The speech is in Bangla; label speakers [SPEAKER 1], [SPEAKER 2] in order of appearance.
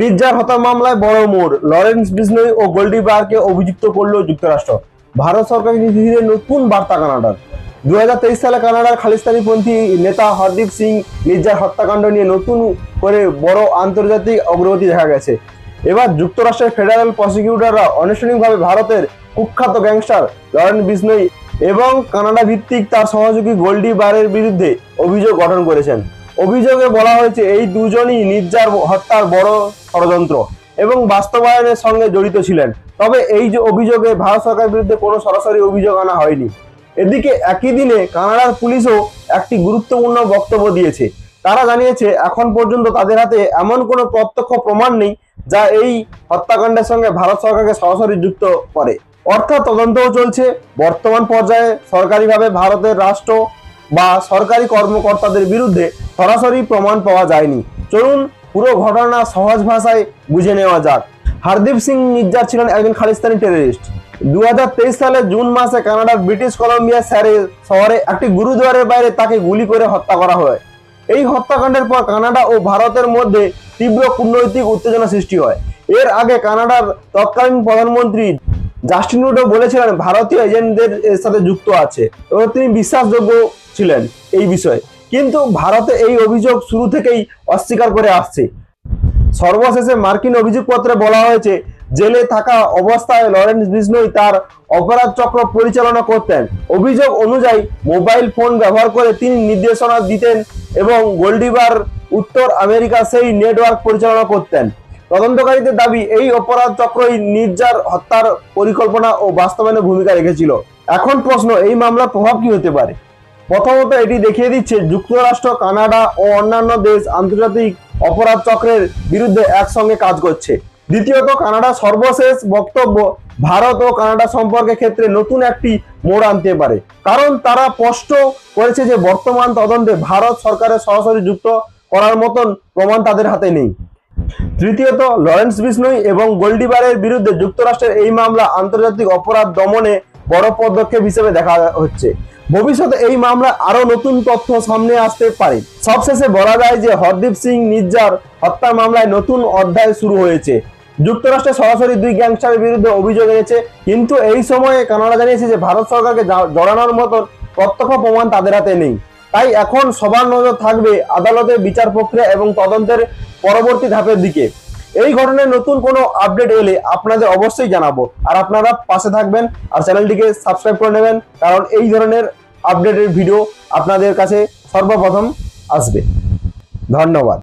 [SPEAKER 1] নির্যার হত্যা মামলায় বড় মোড়, লরেন্স বিজনয় ও গোল্ডি বারকে অভিযুক্ত করল যুক্তরাষ্ট্র। ভারত সরকারের নীতিতে নতুন বার্তা কানাডার। 2023 সালে কানাডার খালিস্তানিপন্থী নেতা হরদীপ সিং নির্যার হত্যাকাণ্ড নিয়ে নতুন করে বড় আন্তর্জাতিক অগ্রগতি দেখা গেছে। এবার যুক্তরাষ্ট্রের ফেডারেল প্রসিকিউটররা আনুষ্ঠানিকভাবে ভারতের কুখ্যাত গ্যাংস্টার লরেন্স বিজনয় এবং কানাডা ভিত্তিক তার সহযোগী গোল্ডি বারের বিরুদ্ধে অভিযোগ গঠন করেছেন। অভিযোগে বলা হয়েছে এই দুজনই নির্যার হত্যার বড় ষড়যন্ত্র এবং বাস্তবায়নের সঙ্গে জড়িত ছিলেন। তবে এই যে অভিযোগে ভারত সরকারের বিরুদ্ধে কোনো সরাসরি অভিযোগ আনা হয়নি। এদিকে একই দিনে কানাডার পুলিশও একটি গুরুত্বপূর্ণ বক্তব্য দিয়েছে। তারা জানিয়েছে এখন পর্যন্ত তাদের হাতে এমন কোনো প্রত্যক্ষ প্রমাণ নেই যা এই হত্যাকাণ্ডের সঙ্গে ভারত সরকারকে সরাসরি যুক্ত করে। অর্থাৎ তদন্তও চলছে। বর্তমান পর্যায়ে সরকারিভাবে ভারতের রাষ্ট্র বা সরকারি কর্মকর্তাদের বিরুদ্ধে সরাসরি প্রমাণ পাওয়া যায়নি। চলুন পুরো ঘটনা সহজ ভাষায় বুঝে নেওয়া যাক। হরদীপ সিং নির্যার ছিলেন একজন খালিস্তানি টেররিস্ট। 2023 সালের জুন মাসে কানাডার ব্রিটিশ কলম্বিয়া শহরে একটি গুরুদ্বারের বাইরে তাকে গুলি করে হত্যা করা হয়। এই হত্যাকাণ্ডের পর কানাডা ও ভারতের মধ্যে তীব্র কূটনৈতিক উত্তেজনা সৃষ্টি হয়। এর আগে কানাডার তৎকালীন প্রধানমন্ত্রী জাস্টিন ট্রুডো বলেছিলেন ভারতীয় এজেন্টদের এর সাথে যুক্ত আছে এবং তিনি বিশ্বাসযোগ্য ছিলেন এই বিষয়ে। কিন্তু ভারতে এই অভিযোগ শুরু থেকেই অস্বীকার করে আসছে। সর্বশেষে মার্কিন অভিযোগপত্রে বলা হয়েছে জেলে থাকা অবস্থায় লরেন্স বিজনয় তার অপরাধ চক্র পরিচালনা করতেন। অভিযোগ অনুযায়ী মোবাইল ফোন ব্যবহার করে তিনি নির্দেশনা দিতেন এবং গোল্ডিবার উত্তর আমেরিকা সেই নেটওয়ার্ক পরিচালনা করতেন। তদন্তকারীদের দাবি এই অপরাধ চক্রই নির্যার হত্যার পরিকল্পনা ও বাস্তবায়নে ভূমিকা রেখেছিল। এখন প্রশ্ন, এই মামলার প্রভাব কি হতে পারে? প্রথমত, এটি দেখিয়ে দিচ্ছে যুক্তরাষ্ট্র, কানাডা ও অন্যান্য দেশ আন্তর্জাতিক অপরাধ চক্রের বিরুদ্ধে একসঙ্গে কাজ করছে। দ্বিতীয়ত, কানাডার সর্বশেষ বক্তব্য ভারত ও কানাডা সম্পর্কের ক্ষেত্রে নতুন একটি মোড় আনতে পারে, কারণ তারা স্পষ্ট করেছে যে বর্তমান তদন্তে ভারত সরকারের সরাসরি যুক্ত করার মতন প্রমাণ তাদের হাতে নেই। তৃতীয়ত, লরেন্স বিজনয় এবং গোল্ডি বারের বিরুদ্ধে যুক্তরাষ্ট্রের এই মামলা আন্তর্জাতিক অপরাধ দমনে বড় পদক্ষেপ হিসেবে দেখা হচ্ছে। ভবিষ্যতে এই মামলা আরো নতুন তথ্য সামনে আসতে পারে। সবশেষে বলা যায় যে হরদীপ সিং নির্যার হত্যা মামলায় নতুন অধ্যায় শুরু হয়েছে। যুক্তরাষ্ট্রে সরাসরি দুই গ্যাংস্টারের বিরুদ্ধে অভিযোগ এনেছে, কিন্তু এই সময়ে কানাডা জানিয়েছে যে ভারত সরকারকে জড়ানোর মতন প্রত্যক্ষ প্রমাণ তাদের হাতে নেই। তাই এখন সবার নজর থাকবে আদালতের বিচার প্রক্রিয়া এবং তদন্তের পরবর্তী ধাপের দিকে। এই ঘটনায় নতুন কোনো আপডেট এলে আপনাদের অবশ্যই জানাবো, আর আপনারা পাশে থাকবেন আর চ্যানেলটিকে সাবস্ক্রাইব করে নেবেন, কারণ এই ধরনের আপডেটের ভিডিও আপনাদের কাছে সর্বপ্রথম আসবে। ধন্যবাদ।